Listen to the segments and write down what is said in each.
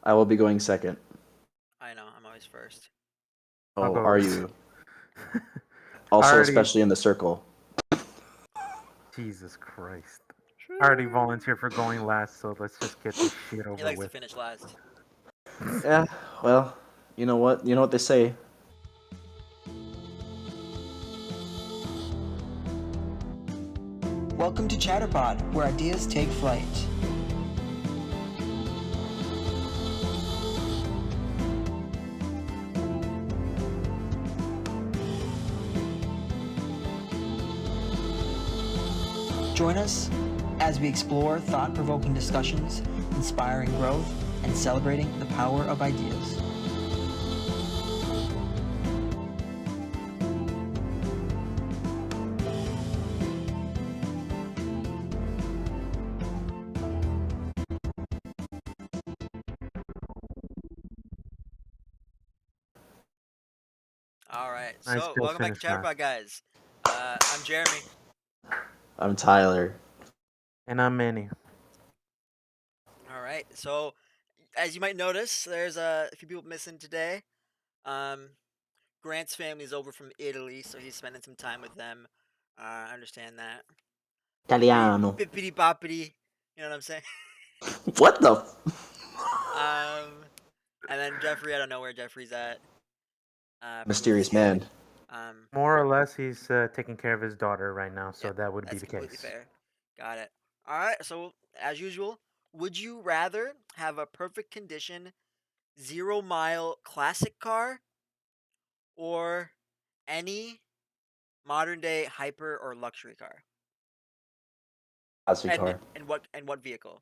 I will be going second. I know, I'm always first. I'll Oh, go. are you? Also, Already, especially in the circle. Jesus Christ. I already volunteered for going last, so let's just get this shit He over likes to with. finish last. Yeah, well, you know what? You know what they say. Welcome to Chatterpod, where ideas take flight. Join us as we explore thought-provoking discussions, inspiring growth, and celebrating the power of ideas. All right, I so still welcome back to finished last. Chatterpod, guys. I'm Jeremy. I'm Tyler. And I'm Manny. All right, so as you might notice, there's a few people missing today. Um, Grant's family is over from Italy, so he's spending some time with them. I understand that. Italiano. Bippity boppity, you know what I'm saying? What the? And then Jeffrey, I don't know where Jeffrey's at. Probably with his Mysterious kid. man. More or less, he's taking care of his daughter right now, so Yep, that would be that's the completely case. fair. Got it. All right, so as usual, would you rather have a perfect condition 0 mile classic car or any modern day hyper or luxury car? Classic And car. what vehicle?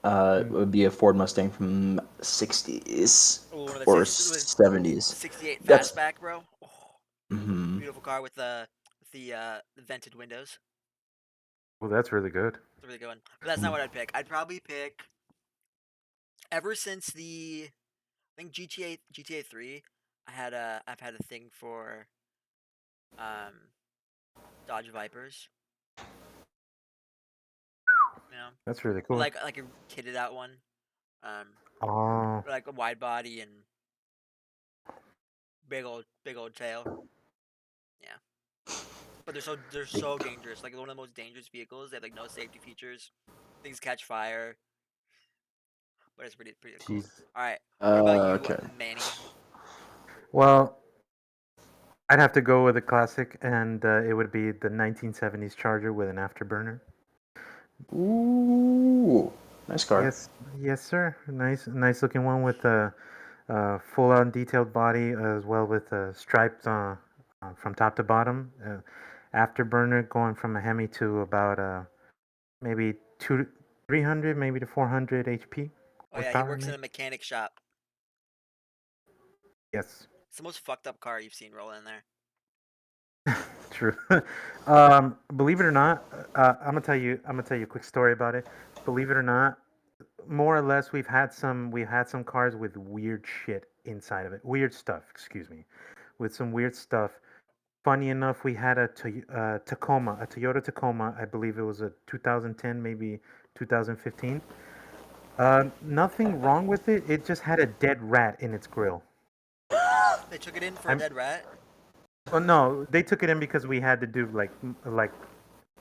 It would be a Ford Mustang from 60s Oh, one of the or 60, 70s. 68 That's. fastback, bro. Oh, Mm-hmm. beautiful car with the vented windows. Well, that's really good. It's a really good one. But that's not what I'd pick. I'd probably pick ever since I think GTA 3. I've had a thing for um Dodge Vipers. You know, That's really but cool. like a kitted out one. Um, Oh, like a wide body and big old tail. Yeah, but they're so dangerous. Like one of the most dangerous vehicles. They have like no safety features. Things catch fire, but it's pretty cool. jeez. All right, what about you, Okay. Manny? Well, I'd have to go with a classic, and it would be the 1970s Charger with an afterburner. Ooh, nice car. Yes, sir. Nice looking one with a full-on detailed body, as well with stripes from top to bottom. Afterburner going from a Hemi to about maybe 300, maybe to 400 HP Oh yeah, he horsepower, works in maybe. a mechanic shop. Yes, It's the most fucked up car you've seen roll in there. true. Believe it or not, I'm gonna tell you. I'm gonna tell you a quick story about it. Believe it or not, more or less, we've had some cars with weird shit inside of it. Weird stuff. Excuse me, with some weird stuff. Funny enough, we had a Tacoma, a Toyota Tacoma. I believe it was a 2010, maybe 2015. Nothing wrong with it. It just had a dead rat in its grill. They took it in for a I'm. dead rat. Oh no, they took it in because we had to do like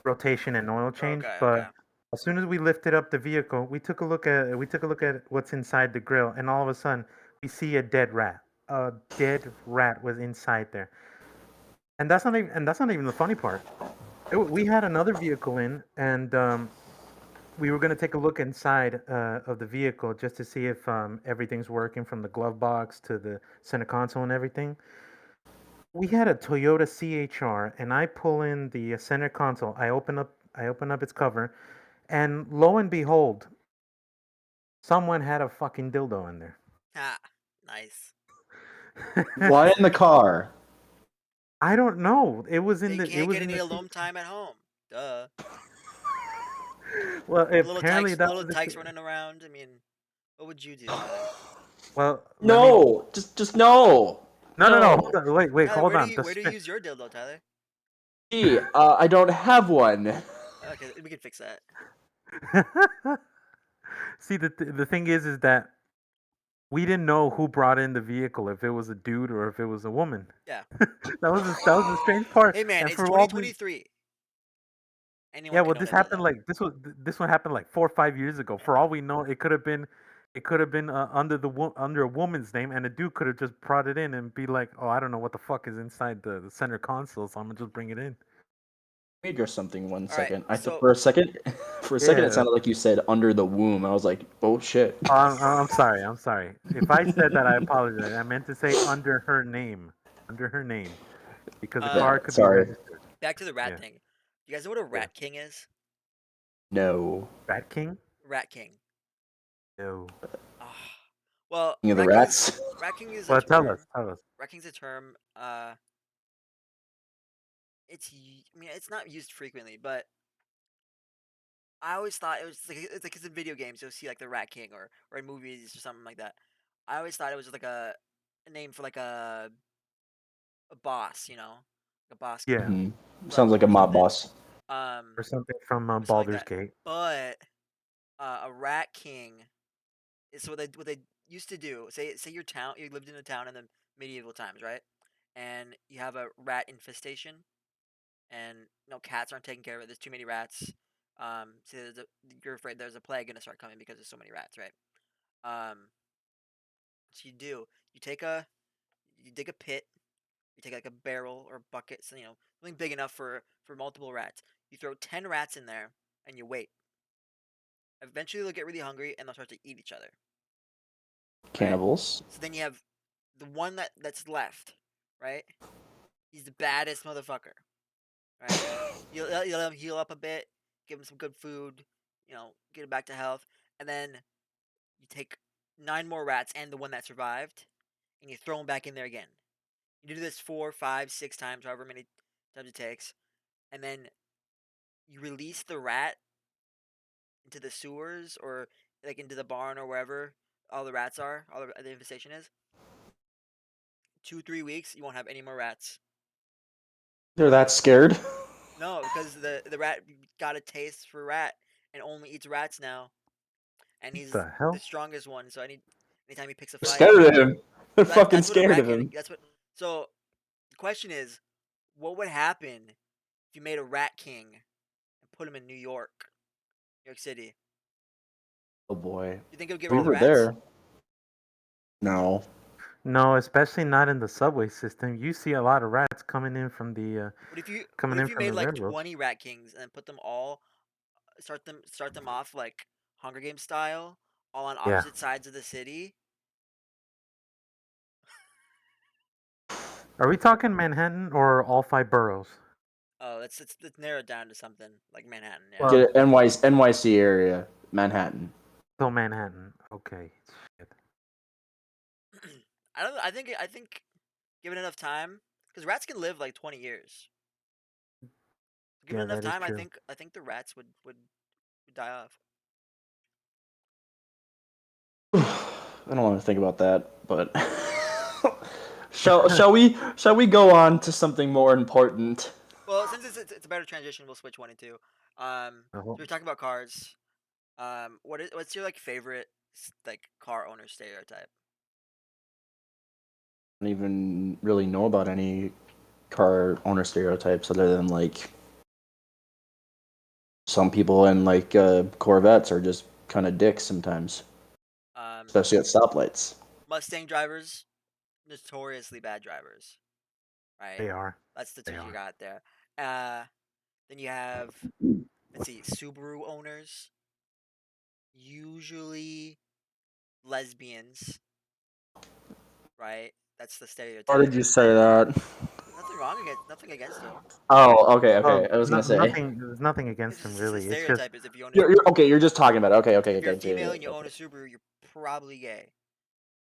rotation and oil change. Okay, okay. But as soon as we lifted up the vehicle, we took a look at what's inside the grill, and all of a sudden we see a dead rat. A dead rat was inside there, and that's not even the funny part. We had another vehicle in, and we were going to take a look inside of the vehicle just to see if everything's working from the glove box to the center console and everything. We had a Toyota CHR, and I pull in the center console. I open up its cover, and lo and behold, someone had a fucking dildo in there. Ha, nice. Why in the car? I don't know. It was in They the it can't was get in any the seat. alone time at home. Duh. Well, apparently that Little was the tykes case. running around. I mean, what would you do, Tyler? Well, let me. No, just no, No, no, no. Hold no. on. Wait, Tyler, hold on. where do you use your dildo, Tyler? Gee, I don't have one. Okay, we can fix that. See, the thing is that we didn't know who brought in the vehicle, if it was a dude or if it was a woman. Yeah. That was the strange part. Hey man, And it's for all we 2023. Yeah, Anyone can well, know that. this one happened like 4 or 5 years ago. Yeah. For all we know, it could have been under a woman's name, and a dude could have just brought it in and be like, "Oh, I don't know what the fuck is inside the center console, so I'm gonna just bring it in." Let me address something one All right. second. I thought So for a second, it Yeah. sounded like you said under the womb. I was like, oh shit. I'm sorry. I'm sorry. If I said that, I apologize. I meant to say under her name, because the Yeah, car um could be sorry. registered. back to the rat Yeah. thing. You guys know what a Yeah. rat king is? No. Rat King? Rat king. No. Ah. Well, King of the rats. rat king is a Well, tell us. term. Tell us. Rat king's a term. I mean, it's not used frequently, but I always thought it was like it's like 'cause in video games you'll see like the Rat King or in movies or something like that. I always thought it was just like a name for like a boss, a boss Yeah. Hmm. Sounds level like a or mob something. boss. Or something from Or something like Baldur's that. Gate. But a Rat King is what they used to do. Say you lived in a town in the medieval times, right? And you have a rat infestation, and cats aren't taking care of it. There's too many rats. So you're afraid there's a plague gonna start coming because there's so many rats, right? So you dig a pit, you take like a barrel or bucket, so something big enough for multiple rats. You throw 10 rats in there, and you wait. Eventually, they'll get really hungry and they'll start to eat each other, right? Cannibals. So then you have the one that's left, right? He's the baddest motherfucker, right? You let him heal up a bit, give him some good food, get him back to health, and then you take 9 more rats and the one that survived, and you throw them back in there again. You do this 4, 5, 6 times, however many times it takes, and then you release the rat into the sewers or like into the barn or wherever all the rats are, all the infestation is. 2, 3 weeks, you won't have any more rats. They're that scared. No, because the rat got a taste for rat and only eats rats now, and What he's the the hell? strongest one. So anytime he picks a They're fight, scared of him. They're well, fucking that's what a scared rat of can. him. That's what. So the question is, what would happen if you made a rat king and put him in New York City? Oh boy. You think it would get We rid of the were rats? there. No. No, especially not in the subway system. You see a lot of rats What coming if in you from made the like railroad. 20 rat kings and put them all start them off like Hunger Games style, all on Yeah. opposite sides of the city? Are we talking Manhattan or all five boroughs? Oh, let's narrow it down to something like Manhattan. Yeah. Well, Get it. NYC area. Manhattan. so Manhattan. Okay. Shit. I don't. I think given enough time, because rats can live like 20 years. Given Yeah, enough that is time, I true. think I think the rats would die off. I don't want to think about that, but shall we go on to something more important? Well, since it's a better transition, we'll switch one and two. So Uh-huh. we're talking about cars. What's your like favorite like car owner stereotype? I don't even really know about any car owner stereotypes other than like some people in like Corvettes are just kind of dicks sometimes, Um, especially at stoplights. Mustang drivers, notoriously bad drivers, right? They are. That's the two They you are. got there. Then you have, let's see, Subaru owners, usually lesbians, right? That's the Why stereotype. did you say that? Nothing against them. Oh, okay, okay. I was No, gonna say nothing. There's nothing It's against them just the really. It's just stereotype is if you own a you're okay. You're just talking about it. Okay, okay, if you're a okay, okay, female okay, and you own okay. a Subaru, you're probably gay.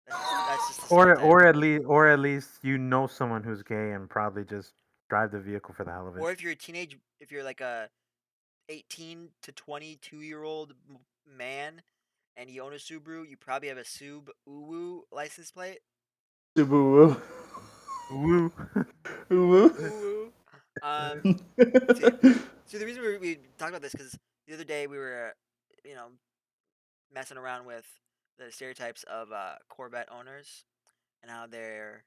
That's just the stereotype. or at least you know someone who's gay and probably just drive the vehicle for the hell of it. Or if you're like a 18 to 22-year-old man and you own a Subaru, you probably have a Subaru license plate. Subaru. Woo. Subaru. Ooh. See, so the reason we talked about this because the other day we were, you know, messing around with the stereotypes of Corvette owners and how they're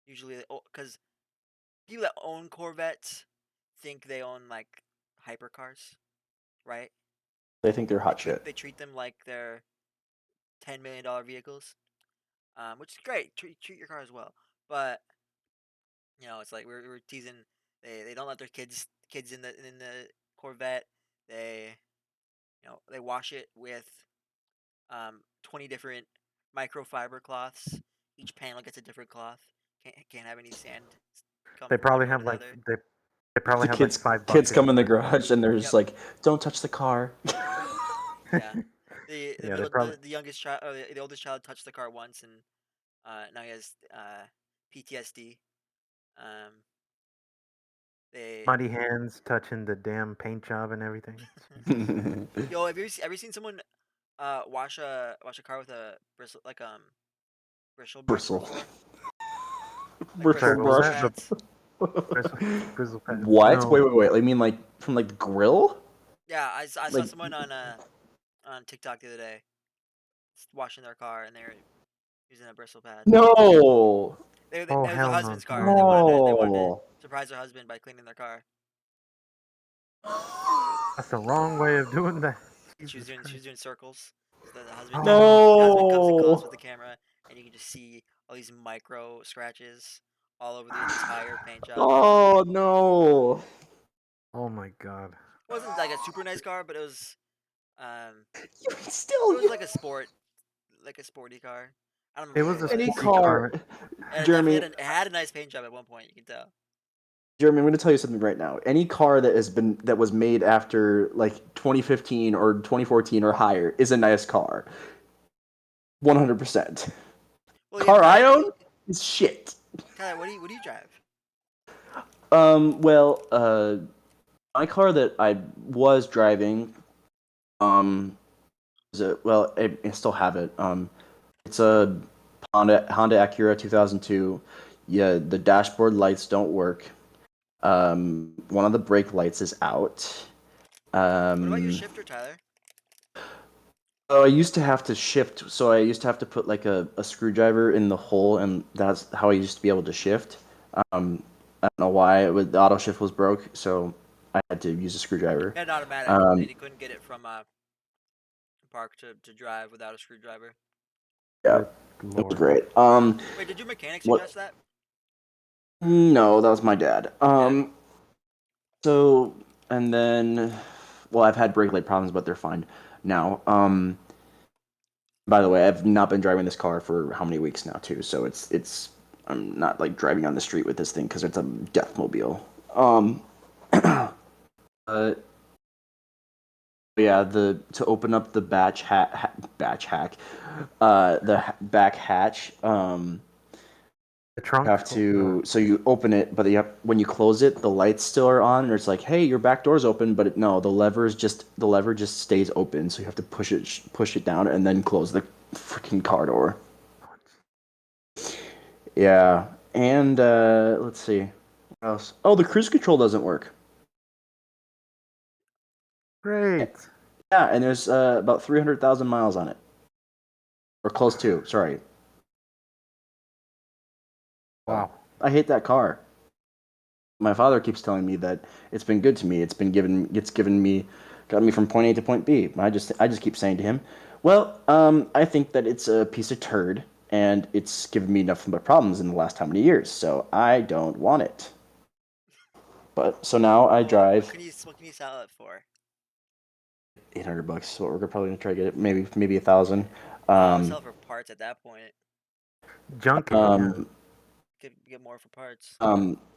usually because people that own Corvettes think they own like hypercars, right? They think they're hot shit. They treat them like they're $10 million vehicles, which is great. Treat your car as well, but it's like we're teasing. They don't let their kids in the Corvette. They they wash it with 20 different microfiber cloths. Each panel gets a different cloth. Can't have any sand come They from one probably row to have the like other. they probably The have like kids five kids buckets. come in the garage and they're just Yep. like, "Don't touch the car." Yeah. The Yeah, they middle probably the youngest child or the oldest child touched the car once and now he has PTSD. Um, they muddy hands touching the damn paint job and everything. Yo, have you seen someone wash a car with a bristle bristle brush Bristle. before? Like Bristle Sorry, what was bristle brush. that? pads? Bristle pads. What? No. Wait. I mean, like from like the grill? Yeah, I saw Like someone on TikTok the other day washing their car and they're using a bristle pad. no, Oh It was a hell no, husband's car and no. they wanted to no. surprise their husband by cleaning their car. That's the wrong way of doing that. She was Jesus Christ. doing circles. So Oh, the husband comes in close No. with the camera and you can just see all these micro scratches all over the entire paint job. Oh no. oh my God. It wasn't like a super nice car, but um it Still, was like a sporty car. I don't It remember what was it a any was. sporty car, car. And it definitely Jeremy. it had a nice paint job at one point. You can tell. Jeremy, I'm going to tell you something right now. Any car that was made after like 2015 or 2014 or higher is a nice car. 100%. Well, yeah, Car I own is shit. Tyler, what do you drive? Well, my car that I was driving, I still have it. It's a Honda Acura 2002. Yeah, the dashboard lights don't work. One of the brake lights is out. What about your Um, shifter, Tyler? oh, I used to have to shift, so I used to have to put like a screwdriver in the hole, and that's how I used to be able to shift. I don't know why the auto shift was broke, so I had to use a screwdriver. You had an automatic, and Um, you couldn't get it from park to drive without a screwdriver. yeah, Good it was lord. great. Wait, did your mechanic What? suggest that? No, that was my dad. Your dad? So and then, well, I've had brake light problems, but they're fine now. By the way, I've not been driving this car for how many weeks now too, so it's I'm not like driving on the street with this thing because it's a death mobile. Uh, yeah, the to open up the batch hack, back hatch. The You trunk? have to so you open it, but when you close it, the lights still are on, and it's like, hey, your back door's open, but no, the lever just stays open, so you have to push it down and then close the freaking car door. Yeah, and let's see, what else? Oh, the cruise control doesn't work. Great. Yeah, and there's about 300,000 miles on it, or close to. Sorry. Wow. I hate that car. My father keeps telling me that it's been good to me. Got me from point A to point B. I just keep saying to him, well, I think that it's a piece of turd, and it's given me nothing but problems in the last how many years, so I don't want it. But so now I Well, drive what can you sell it for? $800. So we're probably gonna try to get it maybe 1,000. No, I would Um, sell it for parts at that point. Junket. Yeah. um, Could get more for parts.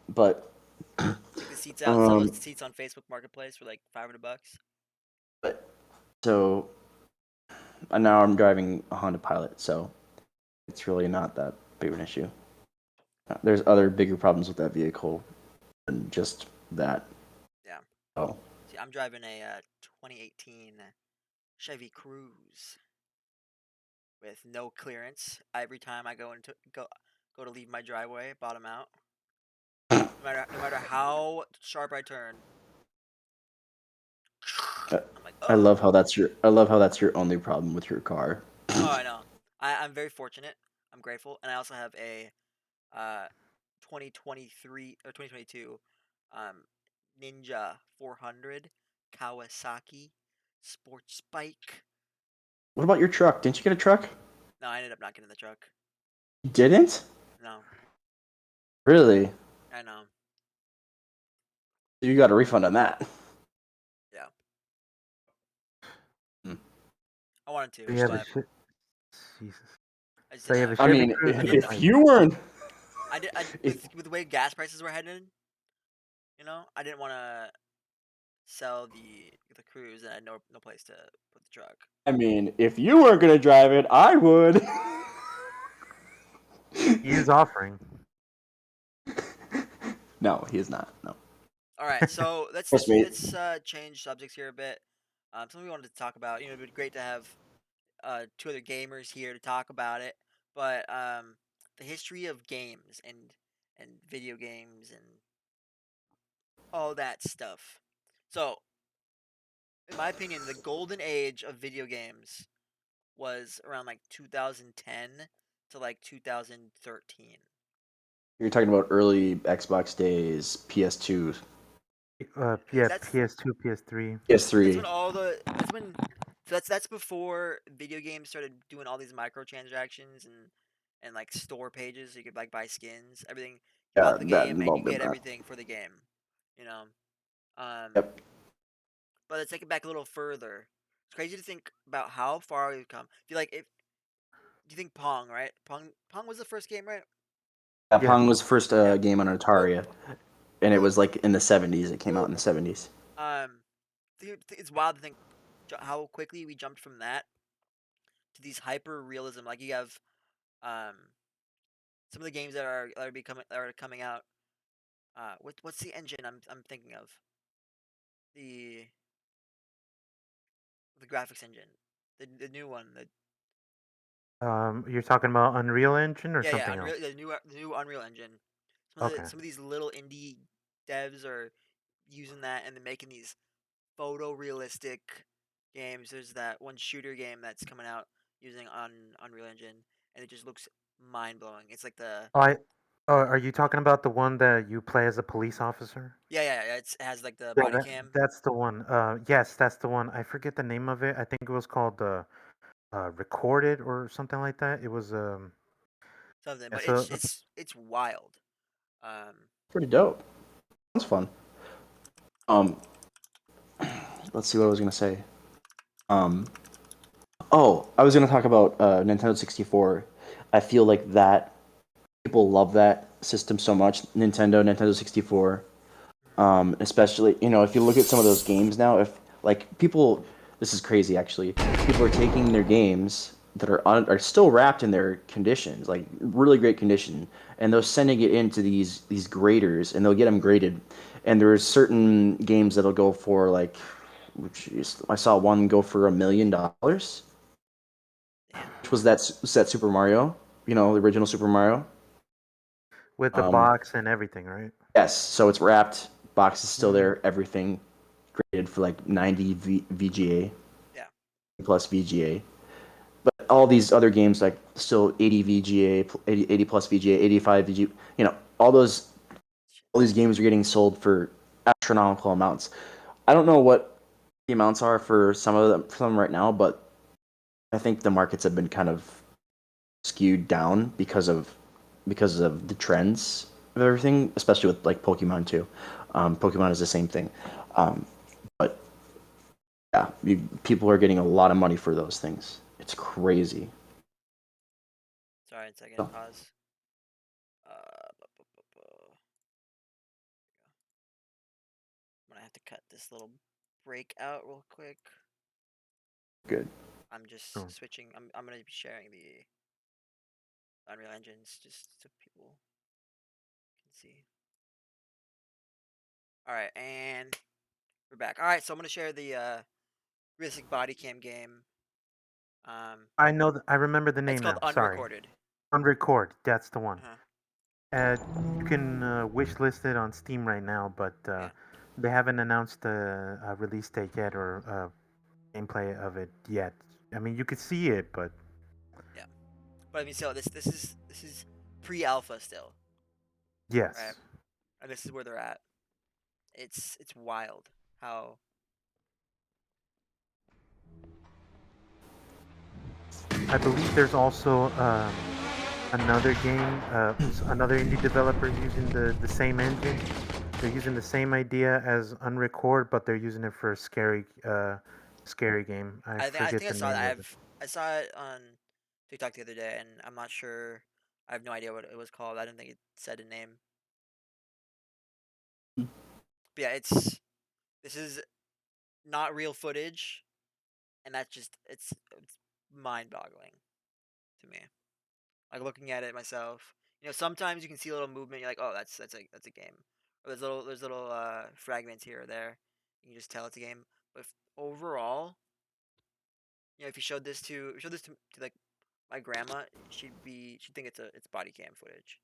but Take the seats out, sell those um, seats on Facebook Marketplace for like $500. but so and now I'm driving a Honda Pilot, so it's really not that big of an issue. There's other bigger problems with that vehicle than just that. Yeah. Oh, See, I'm driving a 2018 Chevy Cruze with no clearance. Every time I go to leave my driveway, bottom out. No matter how sharp I turn, uh, I'm like, I love how that's your only problem with your car. Oh, I know. I'm very fortunate. I'm grateful, and I also have a uh 2023 or 2022 um Ninja 400 Kawasaki sports bike. What about your truck? Didn't you get a truck? No, I ended up not getting the truck. You didn't? No, Really? I know. You got a refund on that. Yeah, Hmm. I wanted to, So you have a but shit. Jesus. I just So didn't you have a have. I Chevy mean, Cruze I and a didn't. if bike. you weren't, I did. if With the way gas prices were headed, I didn't want to sell the cruise, and I had no place to put the truck. I mean, if you weren't gonna drive it, I would. He is offering. No, he is not. No. All right, so let's Trust let's me. let's change subjects here a bit. Something we wanted to talk about. It'd be great to have two other gamers here to talk about it. But the history of games and video games and all that stuff. So, in my opinion, the golden age of video games was around like 2010 to like 2013. You're talking about early Xbox days, PS2, Yeah, That's PS2, PS3. that's PS3. when all the that's when so that's before video games started doing all these microtransactions and like store pages so you could like buy skins, everything. You Yeah, bought the that game and you involved in get that. everything for the game, you know. Um, Yep. but let's take it back a little further. It's crazy to think about how far we've come. If you like, if do you think Pong, right? Pong was the first game, right? Yeah, Yeah. Pong was the first Yeah. game on So Atari, and it so was like in the 70s. It came out in the 70s. um, it's wild to think how quickly we jumped from that to these hyper realism. Like you have um some of the games that are coming out. What's the engine I'm thinking of? The the graphics engine, the new one. You're talking about Unreal Engine or Yeah, something Unreal, else? the new Unreal Engine. Okay. Some of these little indie devs are using that and they're making these photorealistic games. There's that one shooter game that's coming out using Unreal Engine, and it just looks mind blowing. It's like the I. Are you talking about the one that you play as a police officer? yeah. It has like the Yeah, body cam that's the one. Yes, that's the one. I forget the name of it. I think it was called Recorded or something like that. It was something, yeah, but so it's wild. Um, Pretty dope. Sounds fun. Um, let's see what I was gonna say. Um, oh, I was gonna talk about Nintendo 64. I feel like that people love that system so much. Nintendo 64. Especially, if you look at some of those games now, if like people, this is crazy actually. People are taking their games that are still wrapped in their conditions, like really great condition, and they're sending it into these graders, and they'll get them graded. And there's certain games that'll go for like, I saw one go for $1 million. damn. Which was that Super Mario, the original Super Mario. with the Um, box and everything, right? yes, so it's wrapped, box is still Mm. there, everything graded for like 90 VGA Yeah, plus VGA. But all these other games like still 80 VGA, 80 plus VGA, 85 VGA, all these games are getting sold for astronomical amounts. I don't know what the amounts are for some right now, but I think the markets have been kind of skewed down because of the trends of everything, especially with like Pokemon too. Pokemon is the same thing, but yeah, people are getting a lot of money for those things. It's crazy. sorry, a second. So, Pause. I'm gonna have to cut this little break out real quick. good. I'm just Oh. switching. I'm gonna be sharing the Unreal Engines just so people can see. All right, and we're back. All right, so I'm gonna share the realistic body cam game. I know. I remember the It's name called now. Sorry, Unrecorded. Unrecord. That's the one. Uh-huh. You can wish list it on Steam right now, but Yeah. they haven't announced a release date yet or gameplay of it yet. I mean, you could see it, but Yeah, but I mean, still, this is pre-alpha still, right? yes, And this is where they're at. It's wild how I believe there's also another game, another indie developer using the same engine. They're using the same idea as Unrecord, but they're using it for a scary game. I I forget think I the saw that. name of it. I saw it on TikTok the other day, and I'm not sure. I have no idea what it was called. I don't think it said a name. But yeah, this is not real footage, and that's just it's mind-boggling to me. Like looking at it myself. Sometimes you can see a little movement. You're like, oh, that's a game. Or there's little fragments here or there. You can just tell it's a game. But overall, if you showed this to like my grandma, she'd think it's body cam footage.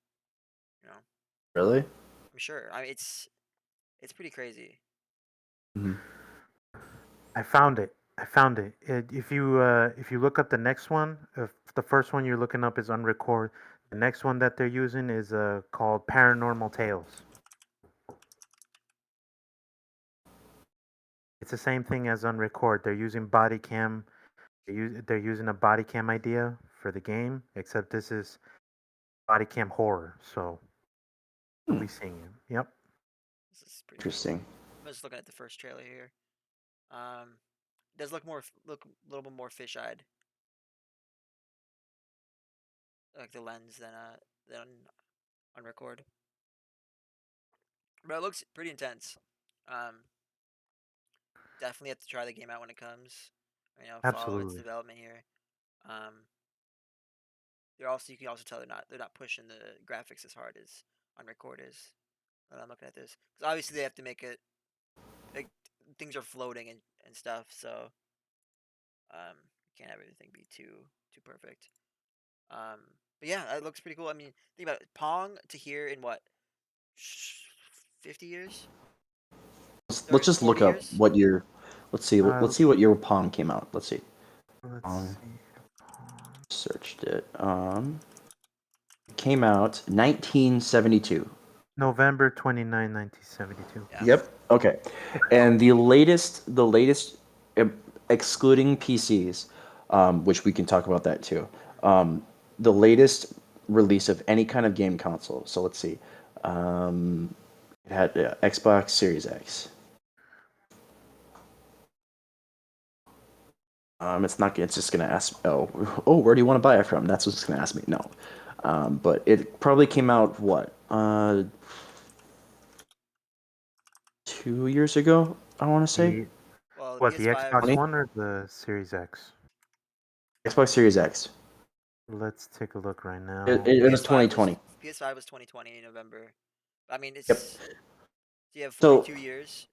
You know, Really? I'm sure. I mean, it's pretty crazy. Mhm. I found it. If you look up the next one, if the first one you're looking up is Unrecord, the next one that they're using is called Paranormal Tales. It's the same thing as Unrecord. They're using body cam. They're using a body cam idea for the game, except this is body cam horror. So you'll Hmm. be seeing it. Yep. This is pretty cool. Interesting. I'm just looking at the first trailer here. It does look a little bit more fish-eyed, like the lens than on record. But it looks pretty intense. Um, Definitely have to try the game out when it comes. Follow its Absolutely. development here. Um, you can also tell they're not pushing the graphics as hard as on record is. When I'm looking at this, because obviously they have to make it like things are floating and stuff, so you can't have everything be too perfect. Um, but yeah, it looks pretty cool. I mean, think about it. Pong to here in what 50 years, Let's 30, just look 40 up years. what year. Let's see. Uh, Let's see what year Pong came out. Let's see. let's Pong see. searched it. Came out 1972. November 29, 1972. Yeah. Yep. Okay. And the latest, uh, excluding PCs, which we can talk about that too. The latest release of any kind of game console. So let's see. Um, it had Xbox Series X. It's not. It's just gonna ask. Oh, where do you want to buy it from? That's what it's gonna ask me. No, but it probably came out what 2 years ago. I want to say The Well, the what? The PS5. Xbox 20. One or the Series X? Xbox Series X. Let's take a look right It, now. it, it was PS5 was 2020. PS5 was 2020 in November. I mean, Yep. so you have So 42 years.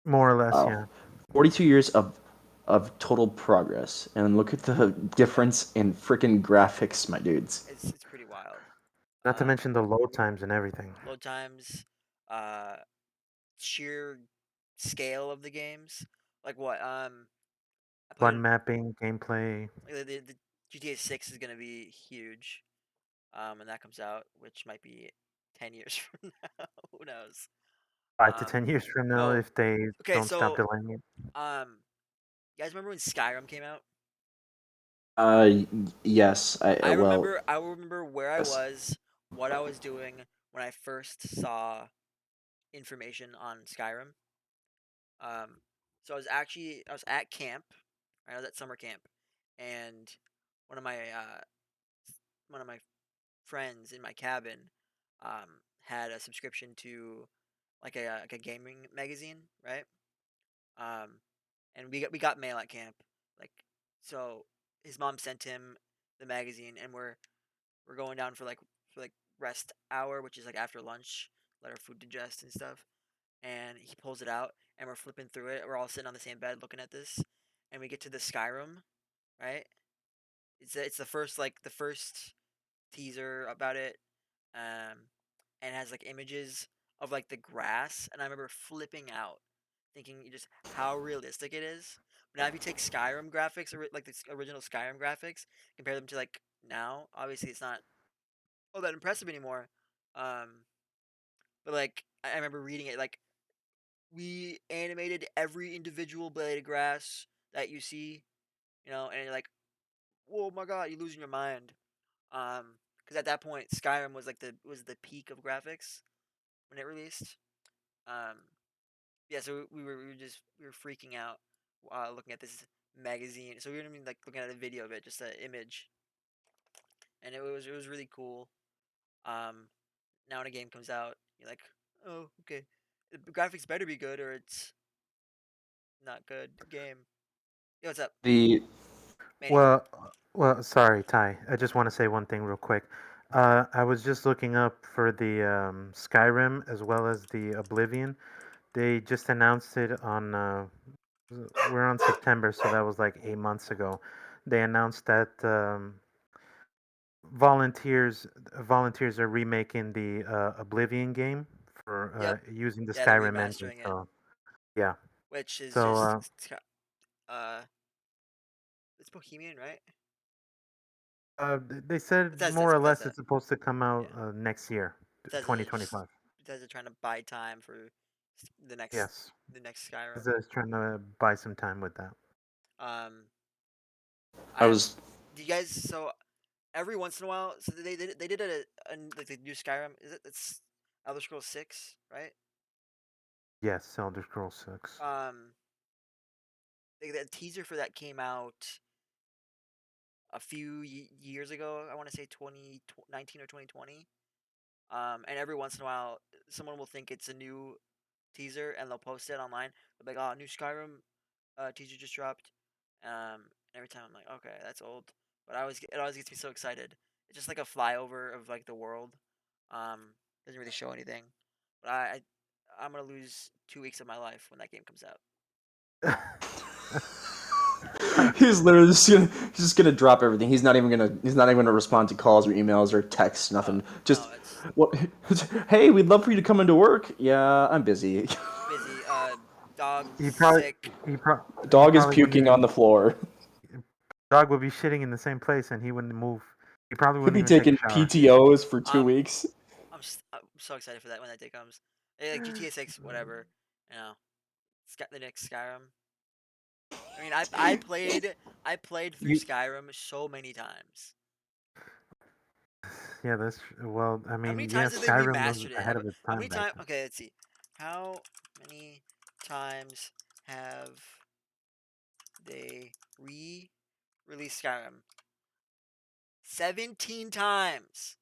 More or less, wow, yeah. 42 years of total progress, and look at the difference in freaking graphics, my dudes. It's pretty wild. Not to Um, mention the load times and everything. Load times, uh, sheer scale of the games. Like what? I played Button mapping, gameplay. the GTA 6 is gonna be huge. When that comes out, which might be 10 years from now. Who knows? 5 to 10 years from now, Well, if they okay, don't stop so delaying it. you guys remember when Skyrim came out? Yes. Well, I remember where I yes. was, what I was doing when I first saw information on Skyrim. Um, so I was at camp. Right, I was at summer camp, and one of my uh, one of my friends in my cabin had a subscription to like a gaming magazine, right? Um, and we got mail at camp, like so. His mom sent him the magazine, and we're going down for like rest hour, which is like after lunch, let our food digest and stuff. And he pulls it out, and we're flipping through it. We're all sitting on the same bed looking at this, and we get to the Skyrim, right? It's the first teaser about it, um, and it has like images of like the grass, and I remember flipping out, thinking just how realistic it is. now if you take Skyrim graphics or like the original Skyrim graphics, compare them to like now, obviously it's not all that impressive anymore. Um, but like I remember reading it like we animated every individual blade of grass that you see, and you're like, "Whoa, my God, you're losing your mind." Because at that point, Skyrim was the peak of graphics when it released. Um, yeah, so we were freaking out looking at this magazine. So we weren't even like looking at a video of it, just an image, and it was really cool. Um, Now when a game comes out, you're like, oh, okay, the graphics better be good or it's not good game. Yo, what's up, The Manny? Well, sorry, Ty. I just want to say one thing real quick. I was just looking up for the Skyrim as well as the Oblivion. They just announced it on. We're on September, so that was like 8 months ago. They announced that volunteers are remaking the Oblivion game for Yep, using the yeah, they're Skyrim engine. remastering it, So yeah. which is So just uh, it's Bohemian, right? they said more or less Bethesda, it's supposed to come out yeah. next year, Bethesda just 2025. Bethesda trying to buy time for the next Yes. the next Skyrim. Bethesda is trying to buy some time with that. Um, I I was do you guys so every once in a while, so they did a like the new Skyrim. Is it? It's Elder Scrolls 6, right? Yes, Elder Scrolls 6. Um, the teaser for that came out a few years ago. I want to say 2019 or 2020. And every once in a while, someone will think it's a new teaser and they'll post it online. They'll be like, "Oh, new Skyrim teaser just dropped." And every time I'm like, "Okay, that's old," but it always gets me so excited. It's just like a flyover of like the world. Doesn't really show anything, but I'm gonna lose 2 weeks of my life when that game comes out. he's literally just gonna drop everything. He's not even gonna respond to calls or emails or texts. Nothing. No, Just it's what? Hey, we'd love for you to come into work. Yeah, I'm busy. busy. Dog he probably sick. he Dog is probably wouldn't puking on even the floor. dog would be shitting in the same place and he wouldn't move. He probably He'll wouldn't be even take a taking shower. PTOs for two Um, weeks. I'm so excited for that when that day comes. Like GTA 6, whatever. You know, the next Skyrim. I mean, I played through You Skyrim so many times. Yeah, that's well. I How many mean, yeah, times have they Skyrim was remastered it? ahead of its How time many back times? then. Okay, let's see. How many times have they re-released Skyrim? 17 times.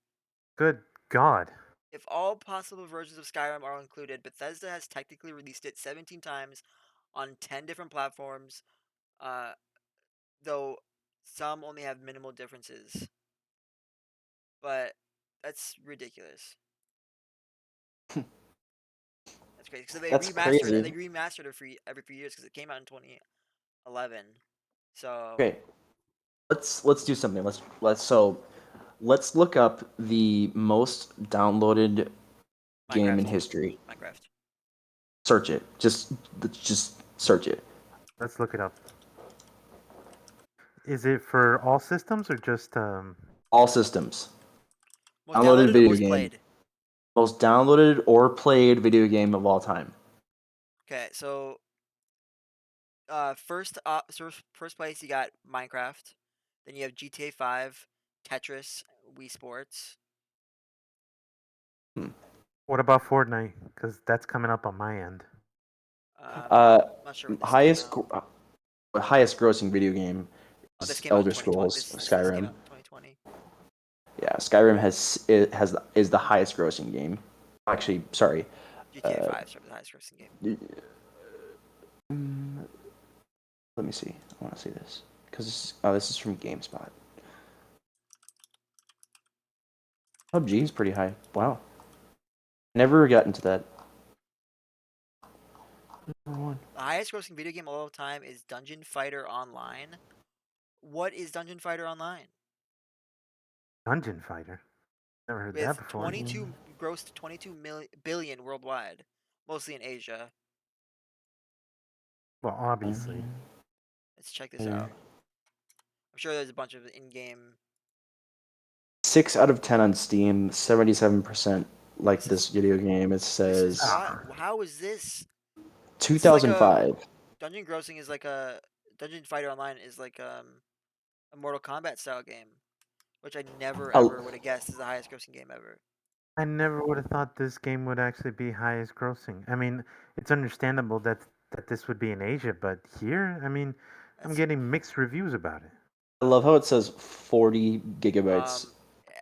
Good God. If all possible versions of Skyrim are included, Bethesda has technically released it 17 times on 10 different platforms, uh, though some only have minimal differences. But that's ridiculous. That's crazy. So That's crazy. they remastered it for every few years because it came out in 2011. So Okay, let's do something. Let's look up the most downloaded game in Minecraft, history. Minecraft. Search it. Just search it. Let's look it up. Is it for all systems or just All systems. Most Downloaded downloaded or video most game. played. Most downloaded or played video game of all time. Okay, so first place you got Minecraft. Then you have GTA 5, Tetris, Wii Sports. Hmm. what about Fortnite? Because that's coming up on my end. Uh, Not sure when this came highest out. highest grossing video game Oh, this is came out in Elder 2020. Scrolls This came Skyrim. out in 2020. Yeah, Skyrim is the highest grossing game. Actually, sorry. GTA Uh, 5 started the highest grossing game. mm, let me see. I want to see this because this is from GameSpot. PUBG is pretty high. Wow. Never got into that. Number one. The highest grossing video game of all time is Dungeon Fighter Online. What is Dungeon Fighter Online? Dungeon Fighter. Never heard that With before. 22 grossed 22 billion worldwide, mostly in Asia. Well, obviously. Let's check this Yeah. out. I'm sure there's a bunch of in-game. 6 out of 10 on Steam, 77% like This this is video game. It this is says what? How is this? This is like a 2005. Dungeon Grossing is like a Dungeon Fighter Online is like a Mortal Kombat style game, which I never ever would have guessed is the highest grossing game ever. I never would have thought this game would actually be highest grossing. I mean, it's understandable that this would be in Asia, but here, I mean, I'm That's getting mixed reviews about it. I love how it says 40 gigabytes.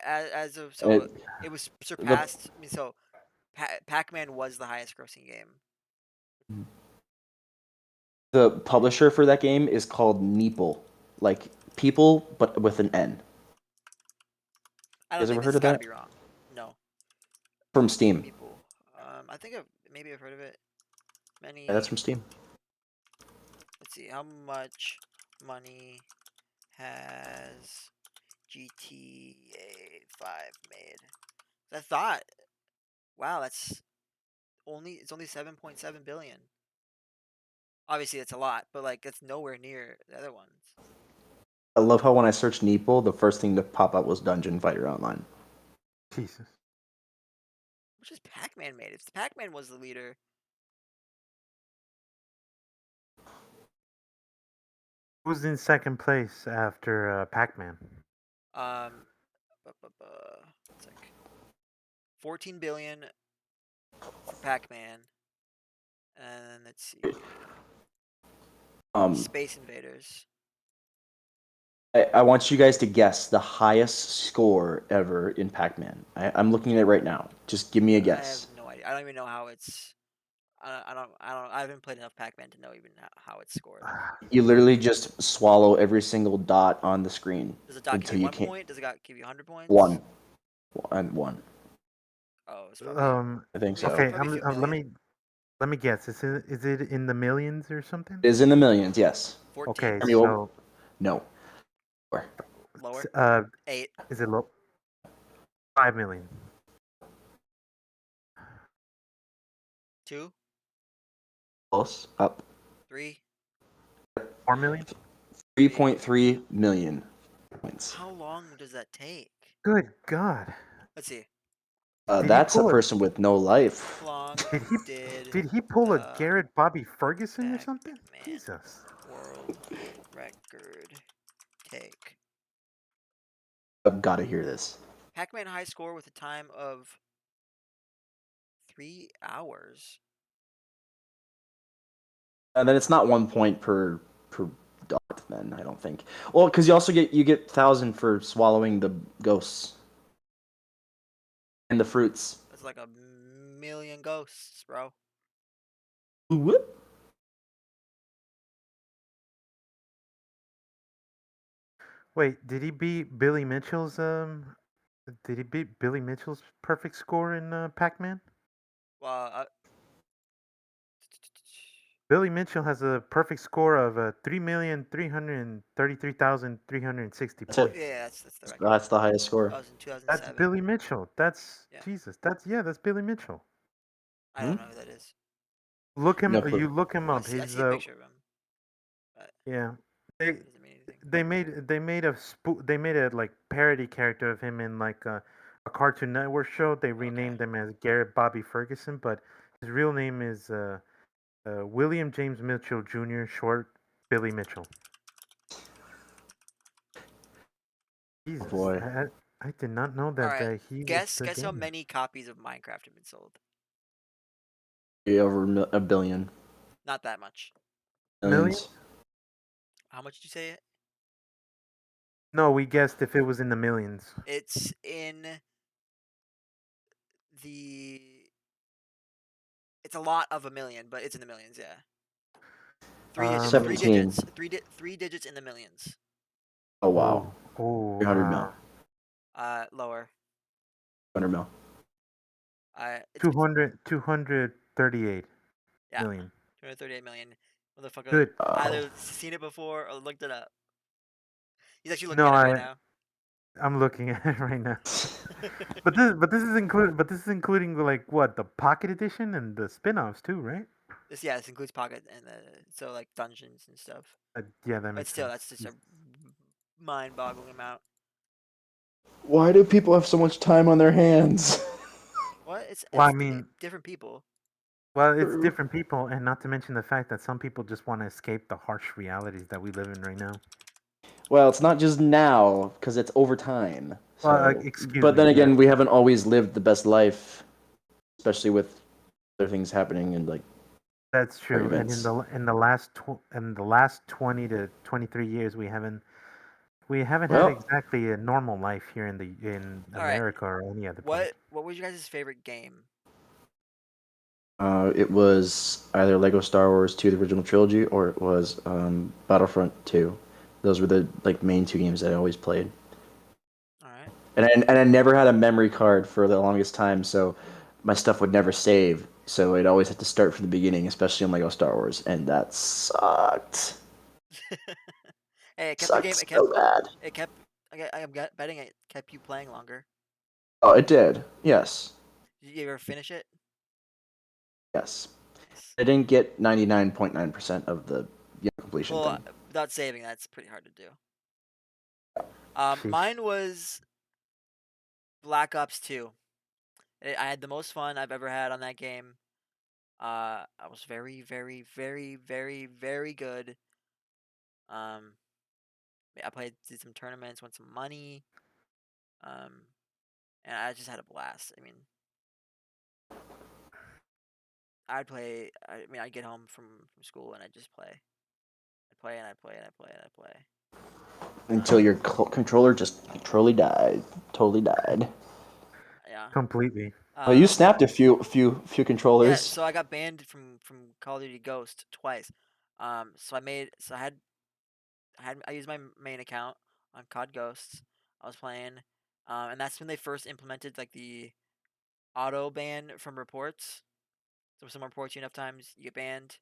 as of And so it was the surpassed. I mean, so Pac-Man was the highest grossing game. the publisher for that game is called Neeple, like people but with an N. I You don't guys think ever this heard has of got to that? be wrong. No, From Steam. people. I think maybe I've heard of it. Yeah, that's Many. from Steam. Let's see. How much money has GTA 5 made? I thought. Wow, it's only 7.7 billion. Obviously, that's a lot, but like that's nowhere near the other ones. I love how when I searched Neeple, the first thing to pop up was Dungeon Fighter Online. Jesus. Which is Pac-Man made? If Pac-Man was the leader, Who's in second place after Pac-Man? um, it's like 14 billion for Pac-Man, and let's see, Um, Space Invaders. I want you guys to guess the highest score ever in Pac-Man. I'm looking at it right now. Just give me a I have guess. no idea. I don't even know how it's. I haven't played enough Pac-Man to know even how it's scored. You literally just swallow every single dot on the screen Does it dot give until you you 1 can't. point? Does it give you 100 points? One. One. Oh, it's probably I think so. Okay, probably a few let million. me guess. Is it in the millions or something? It is in the millions, yes. 14. Okay, I mean, so no. Lower. 8. is it low? 5 million. 2. Close. Up. 3. 4 million? 3.3 million points. How long does that take? Good God. Let's see. Did he That's a pull a person with no life. How long did did he pull a the Garrett Bobby Ferguson or something? Pac-Man Jesus. world record take? I've got to hear this. Pac-Man high score with a time of 3 hours. And then it's not 1 point per dot. Then I don't think. Well, because you also get 1,000 for swallowing the ghosts and the fruits. That's like a million ghosts, bro. Whoop. Wait, did he beat Billy Mitchell's did he beat Billy Mitchell's perfect score in Pac-Man? Well, Billy Mitchell has a perfect score of 3,333,360 That's it. points. yeah, that's the record. That's the highest That score. was in That's 2007. Billy Mitchell. That's Yeah. Jesus. That's Billy Mitchell. I don't know who that is. Look him. No clue. You look him I up. see, I He's see a picture of him. But yeah. it doesn't mean anything. They made a like parody character of him in like a Cartoon Network show. They renamed him as Garrett Bobby Ferguson, but his real name is William James Mitchell Jr. Short Billy Mitchell. Jesus, boy. I did not know that All right, he was guess the how game. many copies of Minecraft have been sold? Over a billion. Not that much. Millions. How much did you say it? No, we guessed if it was in the millions. It's in the. It's a lot of a million, but it's in the millions. Yeah. Three digits. 17. Three digits in the millions. Oh wow. Oh, 300 mil. Lower. 200 mil. It's 238 yeah, million. 238 million. Motherfucker Good. either seen it before or looked it up. He's actually looking No, at it right now. I'm looking at it right now. But this is including like what, the Pocket Edition and the spin-offs too, right? This includes Pocket and so like dungeons and stuff. Yeah, that But makes still, sense. that's just a mind-boggling amount. Why do people have so much time on their hands? What? Well, I It's mean, different people. well, it's different people, and not to mention the fact that some people just want to escape the harsh realities that we live in right now. Well, it's not just now, because it's over time. Well, So, excuse but then me. again, we haven't always lived the best life, especially with other things happening and like That's our true. And events. in the last 20 to 23 years, we haven't had Well, exactly a normal life here in All right. America or any other place. What was your guys' favorite game? it was either Lego Star Wars 2, the original trilogy, or it was Battlefront 2. Those were the like main two games that I always played. All right. And I never had a memory card for the longest time, so my stuff would never save. So I'd always have to start from the beginning, especially on Lego Star Wars, and that sucked. Hey, it kept the game. Sucked so bad. It kept. I'm betting it kept you playing longer. Oh, it did. Yes. Did you ever finish it? Yes. Nice. I didn't get 99.9% of the completion Well, thing. without saving, that's pretty hard to do. Sheesh. Mine was Black Ops 2. I had the most fun I've ever had on that game. I was very, very, very, very, very good. Um, I did some tournaments, won some money. Um, and I just had a blast. I mean, I'd play. I mean, I'd get home from school and I'd just play. I'd play and I'd play and I'd play and I'd play. Until your controller just totally died. Yeah. Completely. Oh, you Um, snapped a few yeah. controllers. So I got banned from Call of Duty Ghost twice. I used my main account on COD Ghosts. I was playing, and that's when they first implemented like the auto ban from reports. So if someone reports you enough times, you get banned,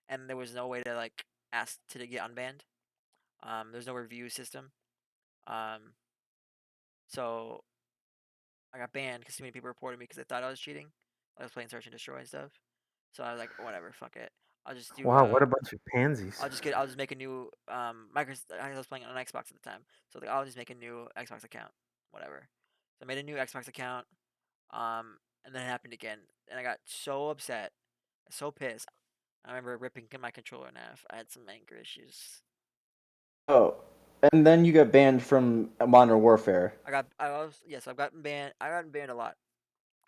and there was no way to like ask to get unbanned. There's no review system. Um, so I got banned because too many people reported me because they thought I was cheating. I was playing search and destroy and stuff. So I was like, whatever, fuck it. I'll just do Wow, what a bunch of pansies. I'll just make a new I was playing on Xbox at the time. So like I'll just make a new Xbox account. Whatever. So I made a new Xbox account. And then it happened again. And I got so upset. So pissed. I remember ripping my controller in half. I had some anger issues. Oh, and then you got banned from Modern Warfare. I've gotten banned. I got banned a lot.